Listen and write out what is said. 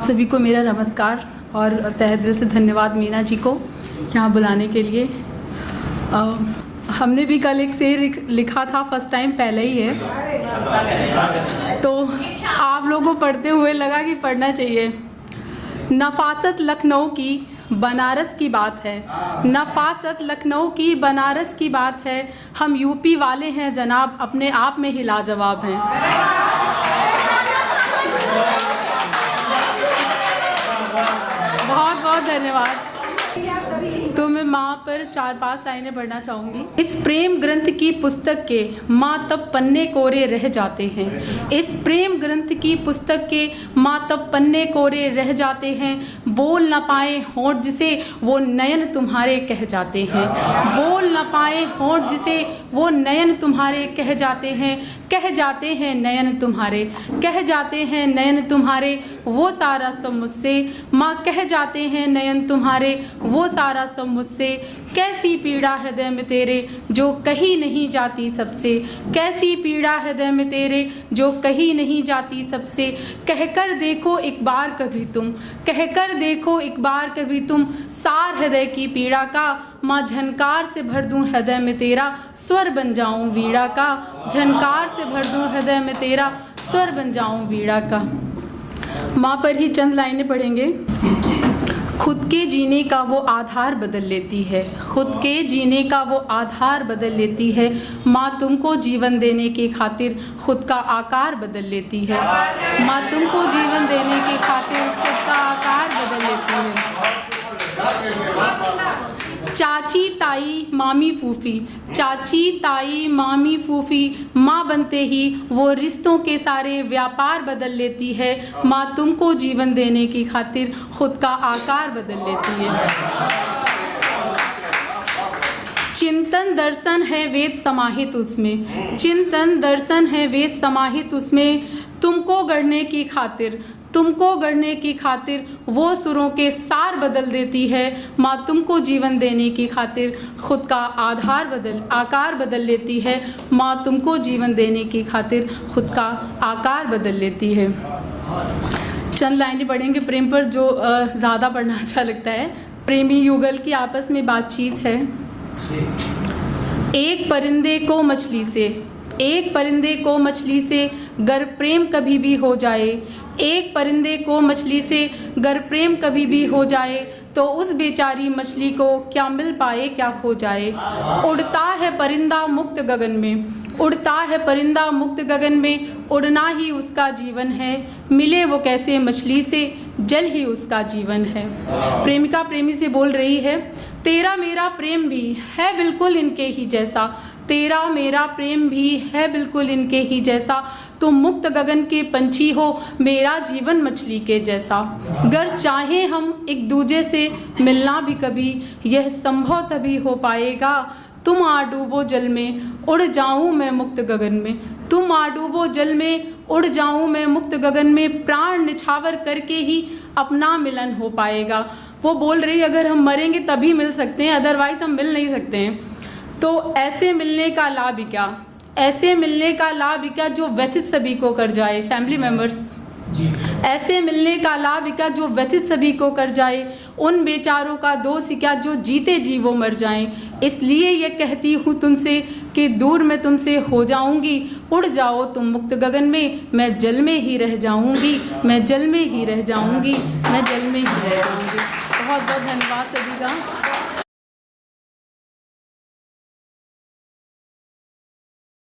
सभी को मेरा नमस्कार और तहे दिल से धन्यवाद मीना जी को यहाँ बुलाने के लिए। हमने भी कल एक शेर लिखा था, फर्स्ट टाइम पहले ही है, तो आप लोगों को पढ़ते हुए लगा कि पढ़ना चाहिए। नफासत लखनऊ की बनारस की बात है, नफासत लखनऊ की बनारस की बात है, हम यूपी वाले हैं जनाब, अपने आप में ही लाजवाब हैं। बहुत बहुत धन्यवाद। तो मैं माँ पर 4-5 लाइनें पढ़ना चाहूँगी। इस प्रेम ग्रंथ की पुस्तक के माँ तब पन्ने कोरे रह जाते हैं, इस प्रेम ग्रंथ की पुस्तक के माँ तब पन्ने कोरे रह जाते हैं, बोल न पाए होंठ जिसे वो नयन तुम्हारे कह जाते हैं, बोल न पाए होंठ जिसे वो नयन तुम्हारे कह जाते हैं, कह जाते हैं नयन तुम्हारे, कह जाते हैं नयन तुम्हारे, वो सारा सब मुझसे, माँ कह जाते हैं नयन तुम्हारे, वो सारा सब मुझसे, कैसी पीड़ा हृदय में तेरे जो कहीं नहीं जाती सबसे, कैसी पीड़ा हृदय में तेरे जो कहीं नहीं जाती सबसे, कहकर देखो एक बार कभी तुम, कहकर देखो एक बार कभी तुम, सार हृदय की पीड़ा का, माँ झनकार से भर दूं हृदय में तेरा, स्वर बन जाऊं वीणा का, झनकार से भर दूं हृदय में तेरा, स्वर बन जाऊं वीणा का। माँ पर ही चंद लाइनें पढ़ेंगे। खुद के जीने का वो आधार बदल लेती है, खुद के जीने का वो आधार बदल लेती है, माँ तुमको जीवन देने के खातिर खुद का आकार बदल लेती है, माँ तुमको जीवन देने के खातिर खुद का आकार बदल लेती है। चाची ताई मामी फूफी, चाची ताई मामी फूफी, माँ बनते ही वो रिश्तों के सारे व्यापार बदल लेती है, माँ तुमको जीवन देने की खातिर खुद का आकार बदल लेती है। चिंतन दर्शन है वेद समाहित उसमें, चिंतन दर्शन है वेद समाहित उसमें, तुमको गढ़ने की खातिर, तुमको गढ़ने की खातिर वो सुरों के सार बदल देती है, माँ तुमको जीवन देने की खातिर खुद का आकार बदल लेती है, माँ तुमको जीवन देने की खातिर खुद का आकार बदल लेती है। चंद लाइनें पढ़ेंगे प्रेम पर, जो ज़्यादा पढ़ना अच्छा लगता है। प्रेमी युगल की आपस में बातचीत है। एक परिंदे को मछली से, एक परिंदे को मछली से गर प्रेम कभी भी हो जाए, एक परिंदे को मछली से गर प्रेम कभी भी हो जाए, तो उस बेचारी मछली को क्या मिल पाए क्या खो जाए। उड़ता है परिंदा मुक्त गगन में, उड़ता है परिंदा मुक्त गगन में, उड़ना ही उसका जीवन है, मिले वो कैसे मछली से, जल ही उसका जीवन है। प्रेमिका प्रेमी से बोल रही है, तेरा मेरा प्रेम भी है बिल्कुल इनके ही जैसा, तेरा मेरा प्रेम भी है बिल्कुल इनके ही जैसा, तुम मुक्त गगन के पंछी हो, मेरा जीवन मछली के जैसा, गर चाहे हम एक दूजे से मिलना भी कभी, यह संभव तभी हो पाएगा, तुम आ डूबो जल में उड़ जाऊं मैं मुक्त गगन में, तुम आ डूबो जल में उड़ जाऊं मैं मुक्त गगन में, प्राण निछावर करके ही अपना मिलन हो पाएगा। वो बोल रही अगर हम मरेंगे तभी मिल सकते हैं, अदरवाइज हम मिल नहीं सकते हैं। तो ऐसे मिलने का लाभ क्या, ऐसे मिलने का लाभ क्या जो व्यथित सभी को कर जाए। फैमिली मेम्बर्स, ऐसे मिलने का लाभ क्या जो व्यथित सभी को कर जाए, उन बेचारों का दोष क्या जो जीते जी वो मर जाएं। इसलिए ये कहती हूँ तुमसे कि दूर मैं तुमसे हो जाऊंगी, उड़ जाओ तुम मुक्त गगन में, मैं जल में ही रह जाऊंगी, मैं जल में ही रह जाऊंगी, मैं जल में ही रह जाऊंगी। बहुत बहुत धन्यवाद सभी का।